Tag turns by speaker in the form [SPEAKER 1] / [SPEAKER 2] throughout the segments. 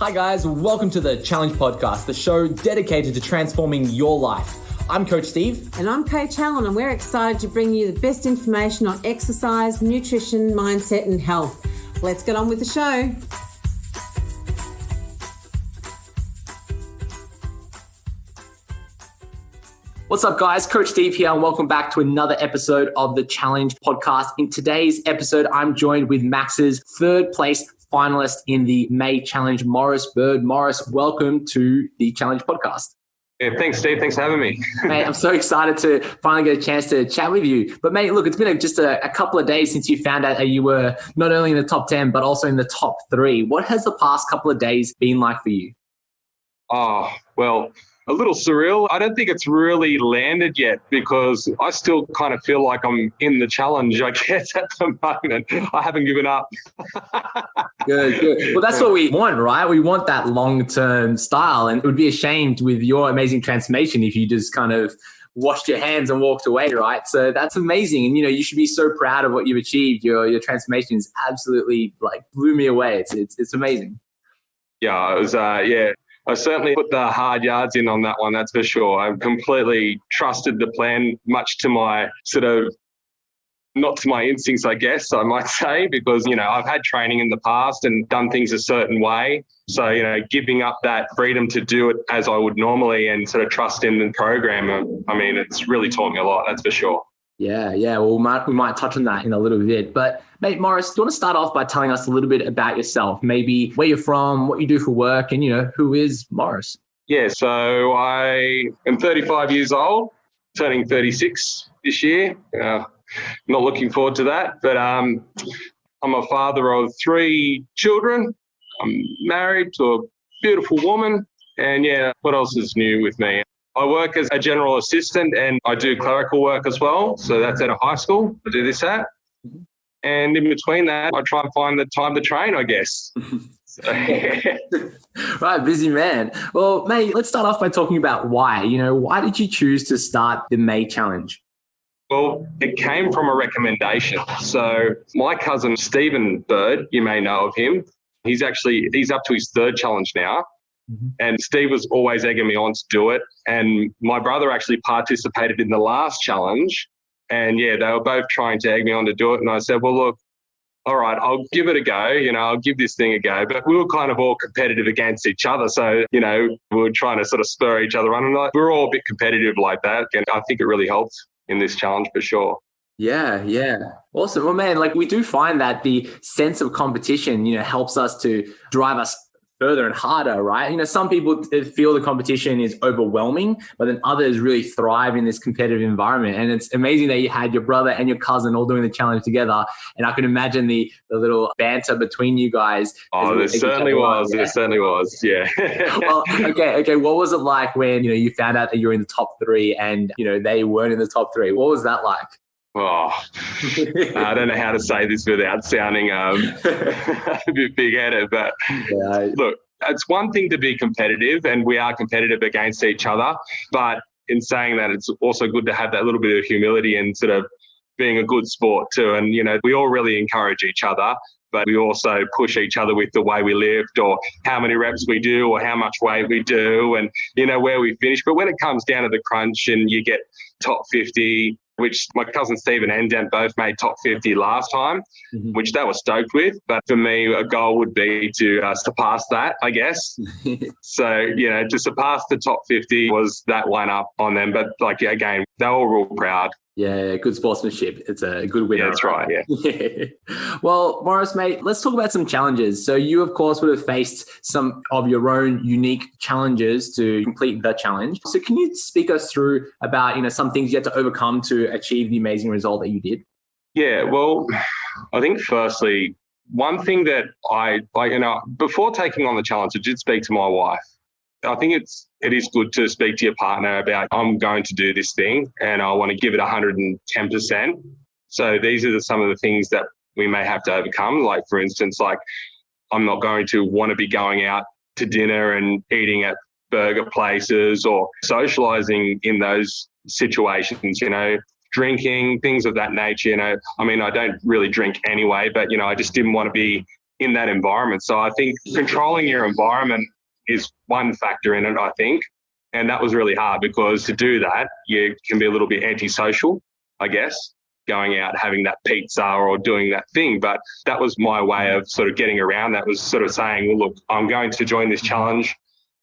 [SPEAKER 1] Hi guys, welcome to the Challenge Podcast, the show dedicated to transforming your life. I'm Coach Steve.
[SPEAKER 2] And I'm Coach Helen, and we're excited to bring you the best information on exercise, nutrition, mindset and health. Let's get on with the show.
[SPEAKER 1] What's up guys, Coach Steve here and welcome back to another episode of the Challenge Podcast. In today's episode, I'm joined with Max's third place finalist in the May Challenge, Morris Bird. Morris, welcome to the Challenge Podcast.
[SPEAKER 3] Yeah, thanks, Steve. Thanks for having me.
[SPEAKER 1] Mate, I'm so excited to finally get a chance to chat with you. But mate, look, it's been just a couple of days since you found out that you were not only in the top 10, but also in the top 3. What has the past couple of days been like for you?
[SPEAKER 3] Oh, well, a little surreal. I don't think it's really landed yet because I still kind of feel like I'm in the challenge, I guess, at the moment. I haven't given up.
[SPEAKER 1] Good. Well, that's what we want, right? We want that long-term style. And it would be a shame with your amazing transformation if you just kind of washed your hands and walked away, right? So that's amazing. And, you should be so proud of what you've achieved. Your transformation is absolutely blew me away. It's amazing.
[SPEAKER 3] Yeah, it was, I certainly put the hard yards in on that one, that's for sure. I've completely trusted the plan, much to my not to my instincts, I guess, I might say, because, I've had training in the past and done things a certain way. So, giving up that freedom to do it as I would normally and sort of trust in the program, it's really taught me a lot, that's for sure.
[SPEAKER 1] Yeah. Well, we might touch on that in a little bit. But mate, Morris, do you want to start off by telling us a little bit about yourself? Maybe where you're from, what you do for work, and, who is Morris? Yeah,
[SPEAKER 3] so I am 35 years old, turning 36 this year. Not looking forward to that, but I'm a father of 3 children. I'm married to a beautiful woman. And what else is new with me? I work as a general assistant and I do clerical work as well. So that's at a high school I do this at. And in between that, I try and find the time to train, I guess.
[SPEAKER 1] Right, busy man. Well, mate, let's start off by talking about why. Why did you choose to start the May Challenge?
[SPEAKER 3] Well, it came from a recommendation. So my cousin, Stephen Bird, you may know of him. He's up to his 3rd challenge now. Mm-hmm. And Steve was always egging me on to do it. And my brother actually participated in the last challenge. And they were both trying to egg me on to do it. And I said, well, look, all right, I'll give it a go. I'll give this thing a go. But we were kind of all competitive against each other. So, we were trying to sort of spur each other on. And we were all a bit competitive like that. And I think it really helped in this challenge for sure. Yeah.
[SPEAKER 1] Awesome. Well, man, we do find that the sense of competition, helps us to drive us further and harder, right? Some people feel the competition is overwhelming, but then others really thrive in this competitive environment. And it's amazing that you had your brother and your cousin all doing the challenge together. And I can imagine the little banter between you guys.
[SPEAKER 3] Oh, there certainly was. Yeah. There certainly was. Yeah.
[SPEAKER 1] Well, okay. What was it like when, you found out that you were in the top 3 and, they weren't in the top 3? What was that like?
[SPEAKER 3] Oh, I don't know how to say this without sounding a bit big-headed, but look, it's one thing to be competitive, and we are competitive against each other, but in saying that, it's also good to have that little bit of humility and sort of being a good sport too. And, we all really encourage each other, but we also push each other with the way we lift or how many reps we do or how much weight we do and, where we finish. But when it comes down to the crunch and you get top 50, which my cousin Stephen and Dan both made top 50 last time, which they were stoked with. But for me, a goal would be to surpass that, I guess. So, to surpass the top 50 was that one up on them. But again, they were all real proud.
[SPEAKER 1] Yeah, good sportsmanship. It's a good win.
[SPEAKER 3] Yeah, that's right, yeah.
[SPEAKER 1] Well, Morris, mate, let's talk about some challenges. So you, of course, would have faced some of your own unique challenges to complete the challenge. So can you speak us through about, some things you had to overcome to achieve the amazing result that you did?
[SPEAKER 3] Yeah, well, I think firstly, one thing that I before taking on the challenge, I did speak to my wife. I think it is good to speak to your partner about, I'm going to do this thing and I want to give it 110%. So these are some of the things that we may have to overcome. Like, for instance, I'm not going to want to be going out to dinner and eating at burger places or socializing in those situations, drinking, things of that nature. I don't really drink anyway, but, I just didn't want to be in that environment. So I think controlling your environment is one factor in it, I think. And that was really hard because to do that, you can be a little bit antisocial, I guess, going out, having that pizza or doing that thing. But that was my way of sort of getting around that, was sort of saying, well, look, I'm going to join this challenge.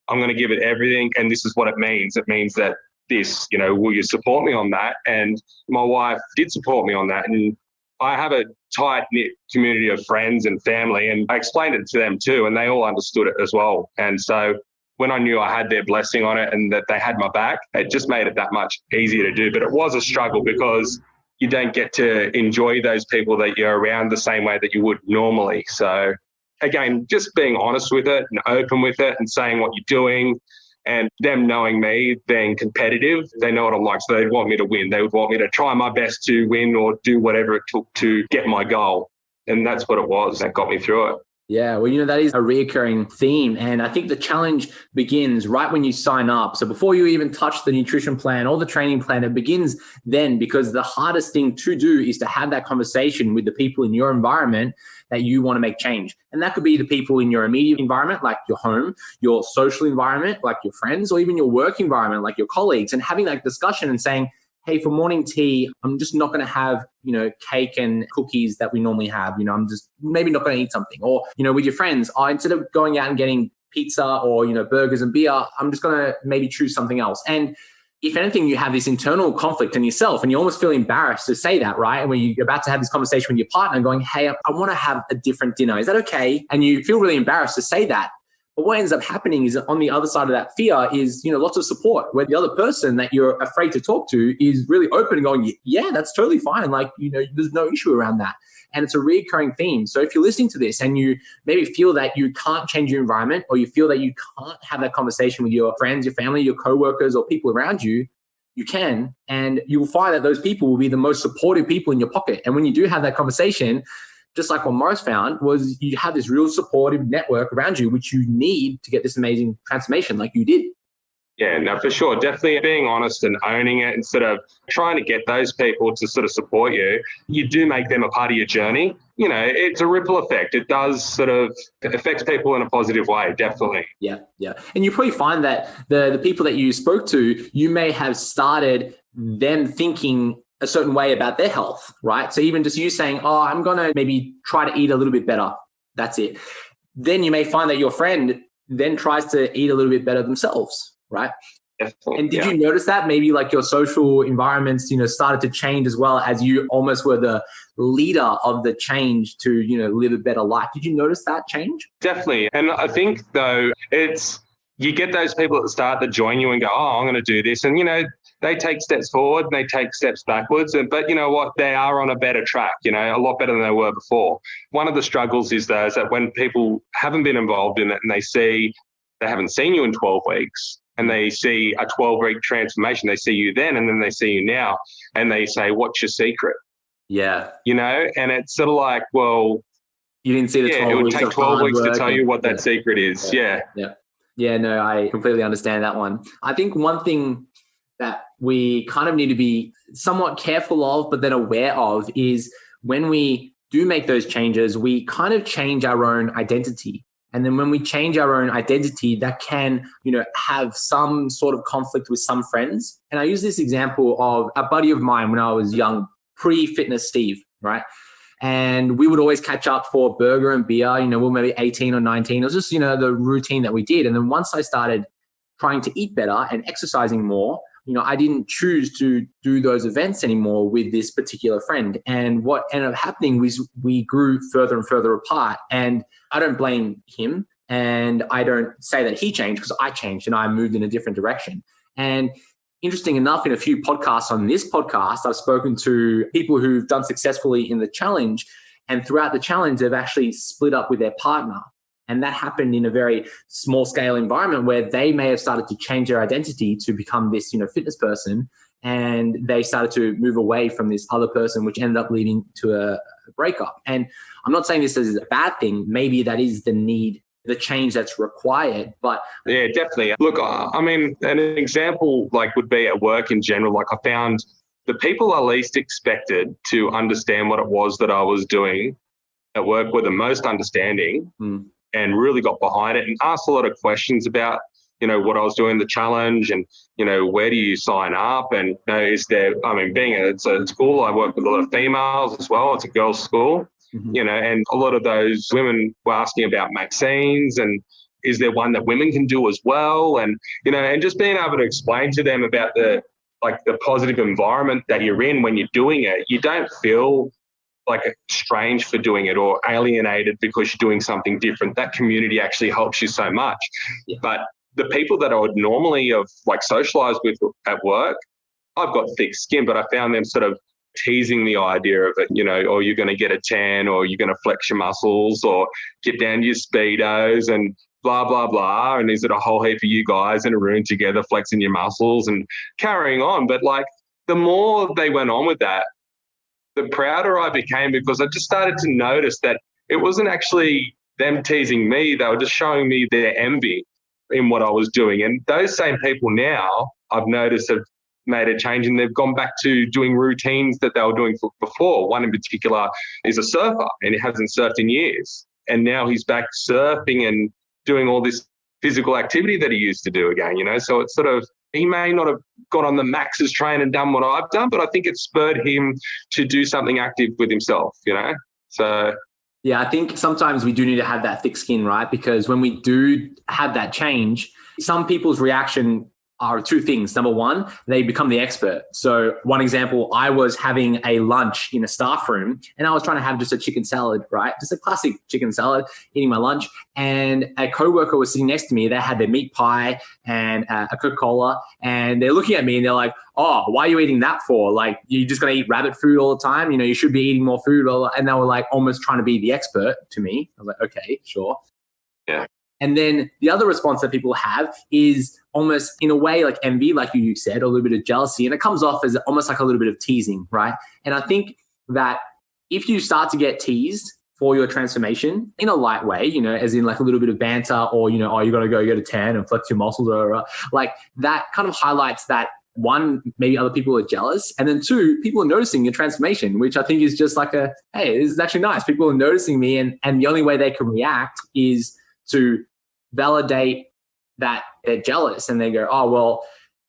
[SPEAKER 3] I'm going to give it everything. And this is what it means. It means that this, will you support me on that? And my wife did support me on that. And I have a tight-knit community of friends and family, and I explained it to them too, and they all understood it as well. And so when I knew I had their blessing on it and that they had my back, it just made it that much easier to do. But it was a struggle because you don't get to enjoy those people that you're around the same way that you would normally. So again, just being honest with it and open with it and saying what you're doing, and them knowing me, being competitive, they know what I'm like. So they'd want me to win. They would want me to try my best to win or do whatever it took to get my goal. And that's what it was that got me through it.
[SPEAKER 1] Yeah, well, that is a reoccurring theme. And I think the challenge begins right when you sign up. So before you even touch the nutrition plan or the training plan, it begins then, because the hardest thing to do is to have that conversation with the people in your environment that you want to make change. And that could be the people in your immediate environment, like your home, your social environment, like your friends, or even your work environment, like your colleagues, and having that discussion and saying, hey, for morning tea, I'm just not going to have, cake and cookies that we normally have. I'm just maybe not going to eat something. Or, with your friends, instead of going out and getting pizza or, burgers and beer, I'm just going to maybe choose something else. And if anything, you have this internal conflict in yourself and you almost feel embarrassed to say that, right? And when you're about to have this conversation with your partner going, hey, I want to have a different dinner. Is that okay? And you feel really embarrassed to say that. But what ends up happening is on the other side of that fear is, lots of support, where the other person that you're afraid to talk to is really open and going, yeah, that's totally fine. Like, there's no issue around that. And it's a recurring theme. So if you're listening to this and you maybe feel that you can't change your environment, or you feel that you can't have that conversation with your friends, your family, your coworkers, or people around you, you can. And you will find that those people will be the most supportive people in your pocket. And when you do have that conversation, just like what Morris found, was you have this real supportive network around you, which you need to get this amazing transformation like you did.
[SPEAKER 3] Yeah, no, for sure. Definitely being honest and owning it instead of trying to get those people to sort of support you. You do make them a part of your journey. It's a ripple effect. It does sort of affect people in a positive way, definitely.
[SPEAKER 1] Yeah. And you probably find that the people that you spoke to, you may have started them thinking a certain way about their health, right? So even just you saying, I'm going to maybe try to eat a little bit better. That's it. Then you may find that your friend then tries to eat a little bit better themselves, right?
[SPEAKER 3] Definitely,
[SPEAKER 1] and did you notice that maybe like your social environments, started to change as well, as you almost were the leader of the change to, live a better life? Did you notice that change?
[SPEAKER 3] Definitely. And I think though, you get those people at the start that join you and go, I'm going to do this. And, they take steps forward and they take steps backwards. But you know what? They are on a better track, a lot better than they were before. One of the struggles is that when people haven't been involved in it and they haven't seen you in 12 weeks and they see a 12-week transformation, they see you then and then they see you now and they say, what's your secret?
[SPEAKER 1] Yeah.
[SPEAKER 3] And it's sort of like, well,
[SPEAKER 1] you didn't see the 12 weeks.
[SPEAKER 3] It would take 12 weeks to tell you what that secret is. Yeah.
[SPEAKER 1] Yeah, no, I completely understand that one. I think one thing that we kind of need to be somewhat careful of, but then aware of, is when we do make those changes, we kind of change our own identity. And then when we change our own identity, that can, have some sort of conflict with some friends. And I use this example of a buddy of mine when I was young, pre-fitness Steve, right? And we would always catch up for burger and beer, we were maybe 18 or 19. It was just, the routine that we did. And then once I started trying to eat better and exercising more, I didn't choose to do those events anymore with this particular friend. And what ended up happening was we grew further and further apart. And I don't blame him. And I don't say that he changed, because I changed and I moved in a different direction. And interesting enough, in a few podcasts on this podcast, I've spoken to people who've done successfully in the challenge. And throughout the challenge, they've actually split up with their partner. And that happened in a very small scale environment where they may have started to change their identity to become this, fitness person. And they started to move away from this other person, which ended up leading to a breakup. And I'm not saying this is a bad thing. Maybe that is the need, the change that's required. But
[SPEAKER 3] yeah, definitely. Look, I mean, an example would be at work in general. I found the people I least expected to understand what it was that I was doing at work were the most understanding and really got behind it and asked a lot of questions about, what I was doing, the challenge, and, where do you sign up? And, is there, it's a school, I work with a lot of females as well. It's a girls' school, and a lot of those women were asking about Maxines and is there one that women can do as well? And, and just being able to explain to them about the positive environment that you're in when you're doing it. You don't feel like strange for doing it or alienated because you're doing something different. That community actually helps you so much. Yeah. But the people that I would normally have socialized with at work, I've got thick skin, but I found them sort of teasing the idea of it, or you're going to get a tan, or you're going to flex your muscles, or get down to your Speedos and blah, blah, blah. And is it a whole heap of you guys in a room together flexing your muscles and carrying on? But the more they went on with that, the prouder I became, because I just started to notice that it wasn't actually them teasing me. They were just showing me their envy in what I was doing. And those same people now, I've noticed, have made a change and they've gone back to doing routines that they were doing before. One in particular is a surfer and he hasn't surfed in years. And now he's back surfing and doing all this physical activity that he used to do again, So it's sort of, he may not have got on the Max's train and done what I've done, but I think it spurred him to do something active with himself, So
[SPEAKER 1] yeah, I think sometimes we do need to have that thick skin, right? Because when we do have that change, some people's reaction are two things. Number one, they become the expert. So one example, I was having a lunch in a staff room and I was trying to have just a chicken salad, right? Just a classic chicken salad, eating my lunch. And a coworker was sitting next to me. They had their meat pie and a Coca-Cola, and they're looking at me and they're like, oh, why are you eating that for? You're just going to eat rabbit food all the time? You should be eating more food. And they were almost trying to be the expert to me. I was like, okay, sure.
[SPEAKER 3] Yeah.
[SPEAKER 1] And then the other response that people have is almost in a way like envy, like you said, a little bit of jealousy. And it comes off as almost like a little bit of teasing, right? And I think that if you start to get teased for your transformation in a light way, as in a little bit of banter or, oh, you got to go get a tan and flex your muscles, or that kind of highlights that, one, maybe other people are jealous. And then two, people are noticing your transformation, which I think is just hey, this is actually nice. People are noticing me. And the only way they can react is to validate that they're jealous, and they go, oh, well,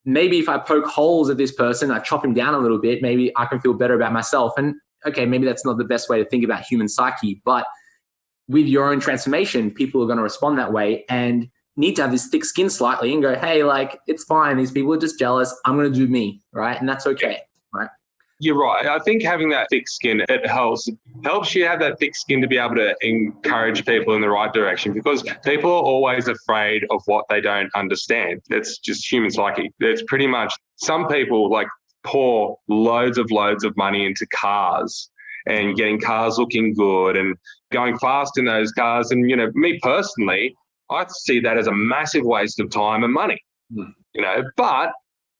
[SPEAKER 1] maybe if I poke holes at this person, I chop him down a little bit, maybe I can feel better about myself. And okay, maybe that's not the best way to think about human psyche, but with your own transformation, people are going to respond that way and need to have this thick skin slightly and go, hey, it's fine. These people are just jealous. I'm going to do me, right? And that's okay, right?
[SPEAKER 3] You're right. I think having that thick skin, it helps you have that thick skin to be able to encourage people in the right direction, because people are always afraid of what they don't understand. It's just human psyche. It's pretty much, some people pour loads of money into cars and getting cars looking good and going fast in those cars. And, me personally, I see that as a massive waste of time and money, but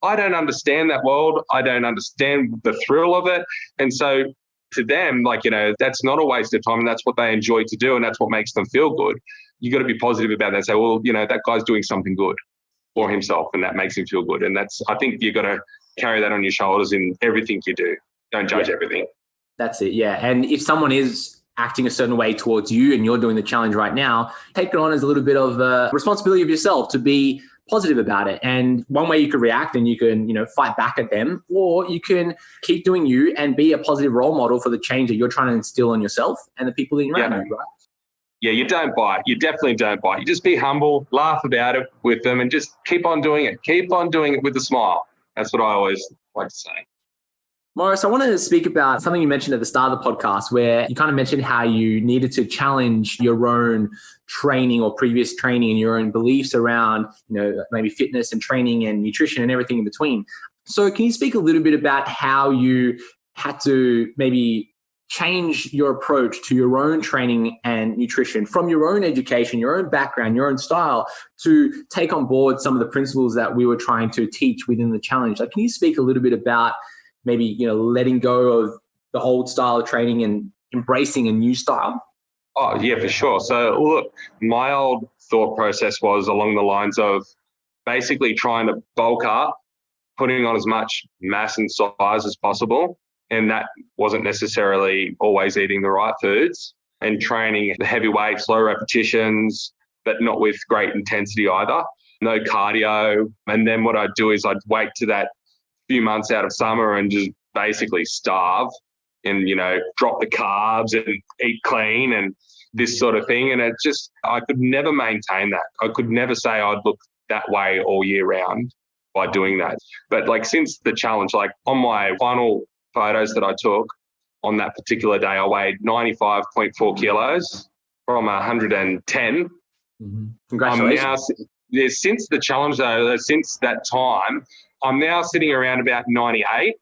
[SPEAKER 3] I don't understand that world. I don't understand the thrill of it. And so to them, that's not a waste of time, and that's what they enjoy to do, and that's what makes them feel good. You got to be positive about that. Say, well, that guy's doing something good for himself, and that makes him feel good. And I think you got to carry that on your shoulders in everything you do. Don't judge everything.
[SPEAKER 1] That's it. Yeah. And if someone is acting a certain way towards you and you're doing the challenge right now, take it on as a little bit of a responsibility of yourself to be positive about it. And one way you could react, and you can, fight back at them, or you can keep doing you and be a positive role model for the change that you're trying to instill in yourself and the people that you're around you, right?
[SPEAKER 3] Yeah, you don't bite. You definitely don't bite. You just be humble, laugh about it with them, and just keep on doing it. Keep on doing it with a smile. That's what I always like to say.
[SPEAKER 1] Morris, I wanted to speak about something you mentioned at the start of the podcast, where you kind of mentioned how you needed to challenge your own training or previous training and your own beliefs around, maybe fitness and training and nutrition and everything in between. So can you speak a little bit about how you had to maybe change your approach to your own training and nutrition from your own education, your own background, your own style, to take on board some of the principles that we were trying to teach within the challenge? Can you speak a little bit about maybe, letting go of the old style of training and embracing a new style?
[SPEAKER 3] Oh, yeah, for sure. So, look, my old thought process was along the lines of basically trying to bulk up, putting on as much mass and size as possible. And that wasn't necessarily always eating the right foods. and training the heavy weights, low repetitions, but not with great intensity either. No cardio. And then what I'd do is I'd wait to that few months out of summer and just basically starve and, drop the carbs and eat clean and this sort of thing. And it just, I could never maintain that. I could never say I'd look that way all year round by doing that. But like since the challenge, like on my final photos that I took on that particular day, I weighed 95.4 kilos from 110.
[SPEAKER 1] Mm-hmm. Congratulations.
[SPEAKER 3] Since the challenge though, since that time, I'm now sitting around about 98.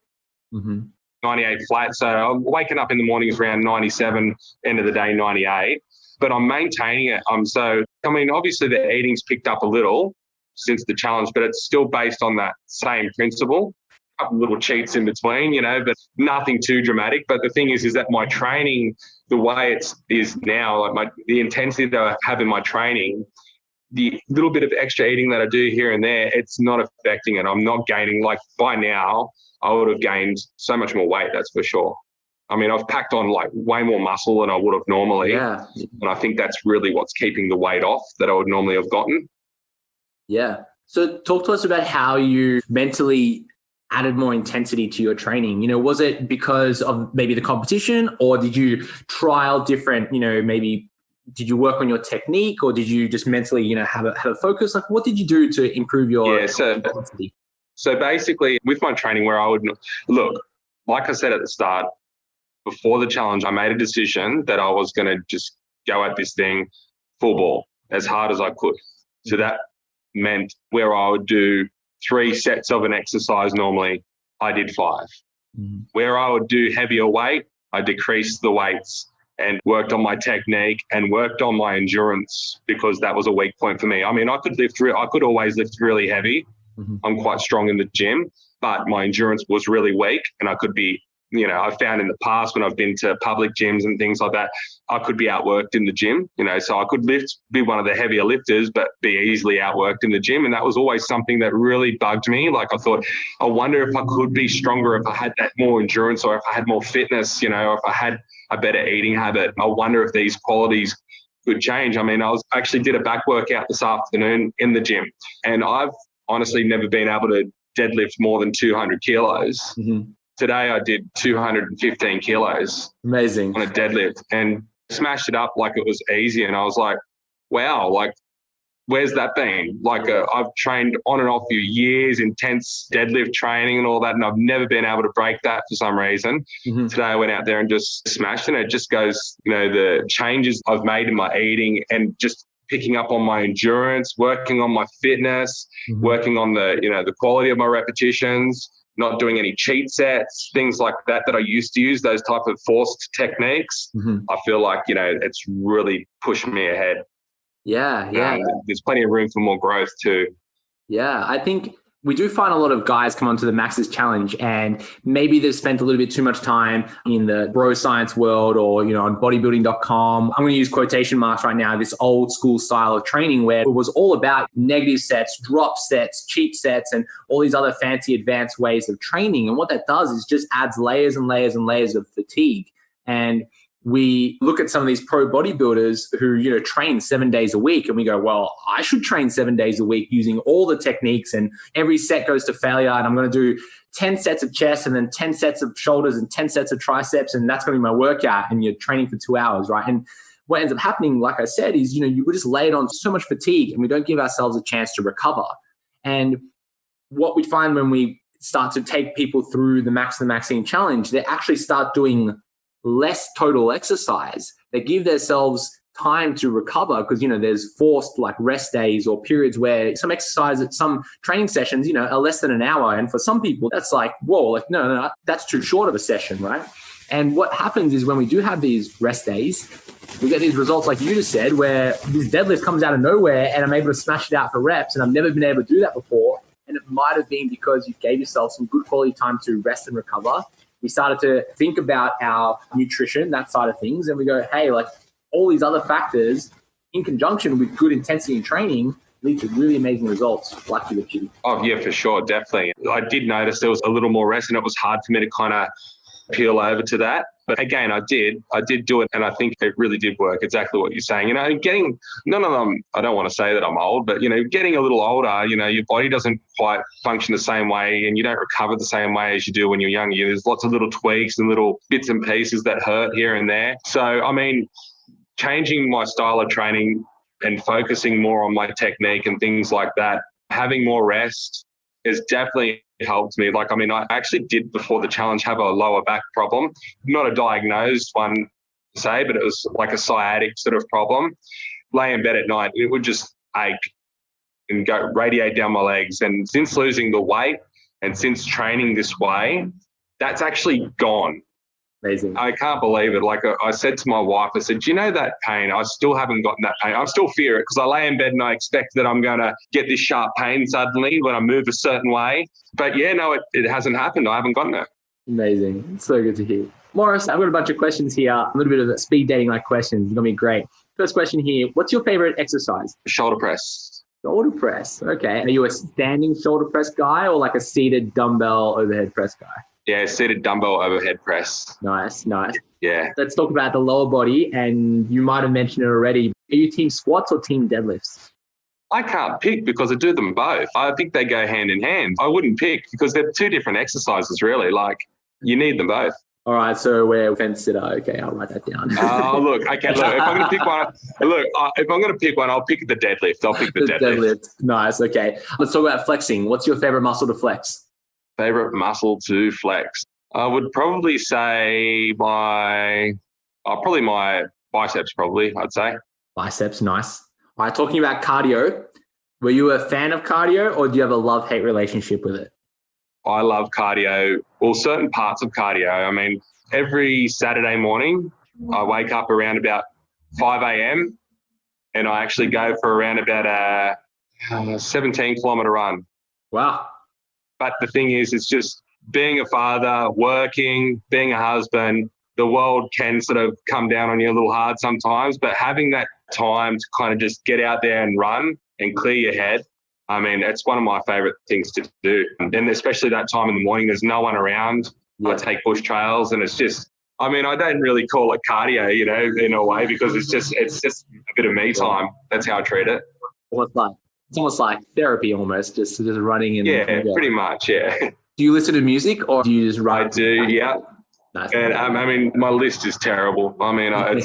[SPEAKER 3] Mm-hmm. 98 flat. So I'm waking up in the mornings around 97, end of the day 98, but I'm maintaining it. Obviously the eating's picked up a little since the challenge, but it's still based on that same principle. A couple little cheats in between, but nothing too dramatic. But the thing is that my training, the way it is now, like the intensity that I have in my training, the little bit of extra eating that I do here and there, it's not affecting it. I'm not gaining, like by now, I would have gained so much more weight, that's for sure. I mean, I've packed on like way more muscle than I would have normally.
[SPEAKER 1] Yeah.
[SPEAKER 3] And I think that's really what's keeping the weight off that I would normally have gotten.
[SPEAKER 1] Yeah. So talk to us about how you mentally added more intensity to your training. Was it because of maybe the competition, or did you trial different, maybe did you work on your technique, or did you just mentally, have a focus? Like what did you do to improve your intensity?
[SPEAKER 3] So basically with my training where I would look, like I said at the start, before the challenge, I made a decision that I was going to just go at this thing full ball as hard as I could. So that meant where I would do 3 sets of an exercise normally, I did 5. Mm-hmm. Where I would do heavier weight, I decreased the weights and worked on my technique and worked on my endurance because that was a weak point for me. I mean, I could always lift really heavy. Mm-hmm. I'm quite strong in the gym, but my endurance was really weak, and I could be, I've found in the past when I've been to public gyms and things like that, I could be outworked in the gym, so I could be one of the heavier lifters, but be easily outworked in the gym. And that was always something that really bugged me. Like I thought, I wonder if I could be stronger if I had that more endurance, or if I had more fitness, or if I had a better eating habit. I wonder if these qualities could change. I mean, I actually did a back workout this afternoon in the gym, and I've honestly never been able to deadlift more than 200 kilos. Mm-hmm. Today I did 215 kilos.
[SPEAKER 1] Amazing.
[SPEAKER 3] On a deadlift, and smashed it up like it was easy. And I was like, wow, like, where's that been? Like I've trained on and off for years, intense deadlift training and all that, and I've never been able to break that for some reason. Mm-hmm. Today I went out there and just smashed it. And it just goes, the changes I've made in my eating and just picking up on my endurance, working on my fitness, mm-hmm. working on the quality of my repetitions, not doing any cheat sets, things like that I used to use, those type of forced techniques. Mm-hmm. I feel like, it's really pushed me ahead.
[SPEAKER 1] Yeah.
[SPEAKER 3] There's plenty of room for more growth too.
[SPEAKER 1] Yeah, I think we do find a lot of guys come onto the Max's Challenge and maybe they've spent a little bit too much time in the bro science world or, on bodybuilding.com. I'm going to use quotation marks right now, this old school style of training where it was all about negative sets, drop sets, cheat sets, and all these other fancy advanced ways of training. And what that does is just adds layers and layers and layers of fatigue. And we look at some of these pro bodybuilders who, train 7 days a week and we go, well, I should train 7 days a week using all the techniques and every set goes to failure. And I'm going to do 10 sets of chest and then 10 sets of shoulders and 10 sets of triceps. And that's going to be my workout. And you're training for 2 hours, right? And what ends up happening, like I said, is, you just lay it on so much fatigue and we don't give ourselves a chance to recover. And what we find when we start to take people through the Max and the Maxine Challenge, they actually start doing less total exercise. They give themselves time to recover because, there's forced like rest days or periods where some exercise at some training sessions, are less than an hour. And for some people, that's like, whoa, like, no, that's too short of a session, right? And what happens is when we do have these rest days, we get these results like you just said, where this deadlift comes out of nowhere and I'm able to smash it out for reps. And I've never been able to do that before. And it might have been because you gave yourself some good quality time to rest and recover. We started to think about our nutrition, that side of things, and we go, hey, like all these other factors in conjunction with good intensity and training lead to really amazing results like you've achieved.
[SPEAKER 3] Oh, yeah, for sure, definitely. I did notice there was a little more rest and it was hard for me to kind of peel over to that. But again, I did do it, and I think it really did work. Exactly what you're saying. You know, getting, none of them, I don't want to say that I'm old, but, you know, getting a little older, you know, your body doesn't quite function the same way, and you don't recover the same way as you do when you're younger. There's lots of little tweaks and little bits and pieces that hurt here and there. So, I mean, changing my style of training and focusing more on my technique and things like that, having more rest has definitely helped me. Like, I mean, I actually did before the challenge have a lower back problem, not a diagnosed one to say, but it was like a sciatic sort of problem. Lay in bed at night, it would just ache and go radiate down my legs. And since losing the weight and since training this way, that's actually gone.
[SPEAKER 1] Amazing.
[SPEAKER 3] I can't believe it. Like I said to my wife, I said, do you know that pain? I still haven't gotten that pain. I still fear it because I lay in bed and I expect that I'm going to get this sharp pain suddenly when I move a certain way. But yeah, no, it hasn't happened. I haven't gotten it.
[SPEAKER 1] Amazing. It's so good to hear. Morris, I've got a bunch of questions here, a little bit of speed dating like questions. It's going to be great. First question here. What's your favorite exercise?
[SPEAKER 3] Shoulder press.
[SPEAKER 1] Shoulder press. Okay. Are you a standing shoulder press guy or like a seated dumbbell overhead press guy?
[SPEAKER 3] Yeah, seated dumbbell overhead press.
[SPEAKER 1] Nice.
[SPEAKER 3] Yeah.
[SPEAKER 1] Let's talk about the lower body, and you might have mentioned it already. Are you team squats or team deadlifts?
[SPEAKER 3] I can't pick because I do them both. I think they go hand in hand. I wouldn't pick because they're two different exercises, really. Like, you need them both.
[SPEAKER 1] All right, so we're fence sitter. Okay, I'll write that down.
[SPEAKER 3] Oh, look. Okay, look. If I'm going to pick one, if I'm going to pick one, I'll pick the deadlift. I'll pick the deadlift.
[SPEAKER 1] Nice. Okay, let's talk about flexing. What's your favorite muscle to flex?
[SPEAKER 3] Favorite muscle to flex? I would probably say my biceps. Probably, I'd say
[SPEAKER 1] biceps. Nice. All right, talking about cardio. Were you a fan of cardio, or do you have a love-hate relationship with it?
[SPEAKER 3] I love cardio, well, certain parts of cardio. I mean, every Saturday morning, I wake up around about 5 a.m. and I actually go for around about a 17-kilometre run.
[SPEAKER 1] Wow.
[SPEAKER 3] But the thing is, it's just being a father, working, being a husband, the world can sort of come down on you a little hard sometimes, but having that time to kind of just get out there and run and clear your head, I mean, it's one of my favourite things to do. And especially that time in the morning, there's no one around. Yeah. I take bush trails and it's just, I mean, I don't really call it cardio, you know, in a way, because it's just a bit of me time. That's how I treat it.
[SPEAKER 1] It's almost like therapy almost, just running.
[SPEAKER 3] Yeah, pretty much, yeah.
[SPEAKER 1] Do you listen to music or do you just run?
[SPEAKER 3] I do, yeah.
[SPEAKER 1] Nice.
[SPEAKER 3] And I mean, my list is terrible. I mean, I've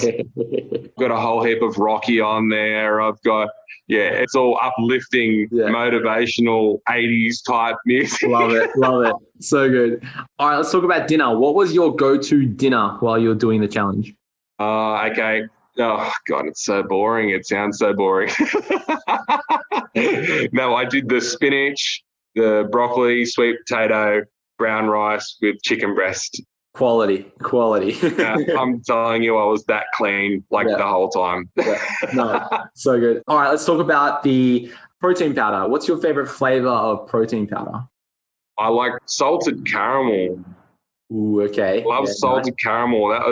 [SPEAKER 3] got a whole heap of Rocky on there. I've got, it's all uplifting, motivational 80s type music.
[SPEAKER 1] Love it. So good. All right, let's talk about dinner. What was your go-to dinner while you were doing the challenge?
[SPEAKER 3] Okay. Oh, God, it's so boring. It sounds so boring. No, I did the spinach, the broccoli, sweet potato, brown rice with chicken breast.
[SPEAKER 1] Quality.
[SPEAKER 3] I'm telling you, I was that clean the whole time.
[SPEAKER 1] No, so good. All right, let's talk about the protein powder. What's your favorite flavor of protein powder?
[SPEAKER 3] I like salted caramel.
[SPEAKER 1] Ooh, okay.
[SPEAKER 3] Love salted caramel. That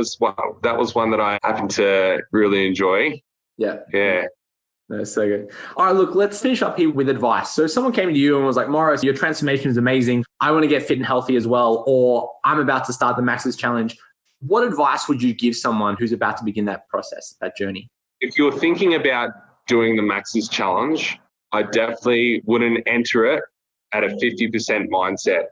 [SPEAKER 3] was one that I happened to really enjoy.
[SPEAKER 1] Yeah. That's so good. All right, look, let's finish up here with advice. So someone came to you and was like, Morris, your transformation is amazing. I want to get fit and healthy as well, or I'm about to start the Max's Challenge. What advice would you give someone who's about to begin that process, that journey?
[SPEAKER 3] If you're thinking about doing the Max's Challenge, I definitely wouldn't enter it at a 50% mindset.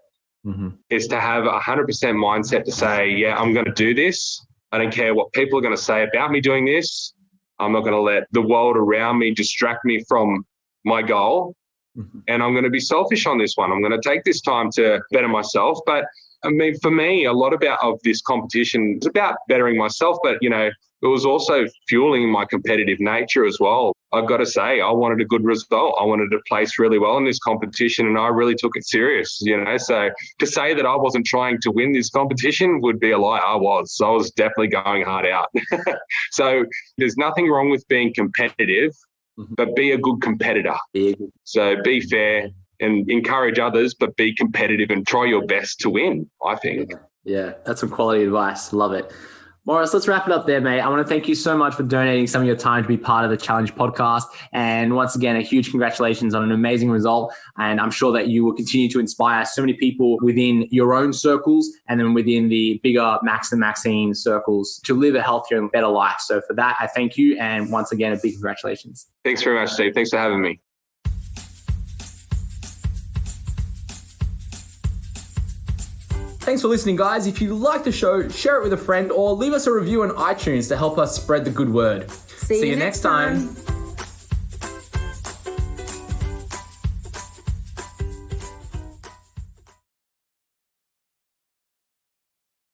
[SPEAKER 3] Mm-hmm. Is to have a 100% mindset to say, yeah, I'm going to do this. I don't care what people are going to say about me doing this. I'm not going to let the world around me distract me from my goal. Mm-hmm. And I'm going to be selfish on this one. I'm going to take this time to better myself. But I mean, for me, a lot of this competition is about bettering myself, but, you know, it was also fueling my competitive nature as well. I've got to say, I wanted a good result. I wanted to place really well in this competition, and I really took it serious, you know. So to say that I wasn't trying to win this competition would be a lie. I was definitely going hard out. So there's nothing wrong with being competitive, but be a good competitor. So be fair and encourage others, but be competitive and try your best to win, I think.
[SPEAKER 1] Yeah, that's some quality advice. Love it. Morris, let's wrap it up there, mate. I want to thank you so much for donating some of your time to be part of the Challenge podcast. And once again, a huge congratulations on an amazing result. And I'm sure that you will continue to inspire so many people within your own circles and then within the bigger Max and Maxine circles to live a healthier and better life. So for that, I thank you. And once again, a big congratulations.
[SPEAKER 3] Thanks very much, Steve. Thanks for having me.
[SPEAKER 4] Thanks for listening, guys. If you like the show, share it with a friend or leave us a review on iTunes to help us spread the good word.
[SPEAKER 2] See you next time.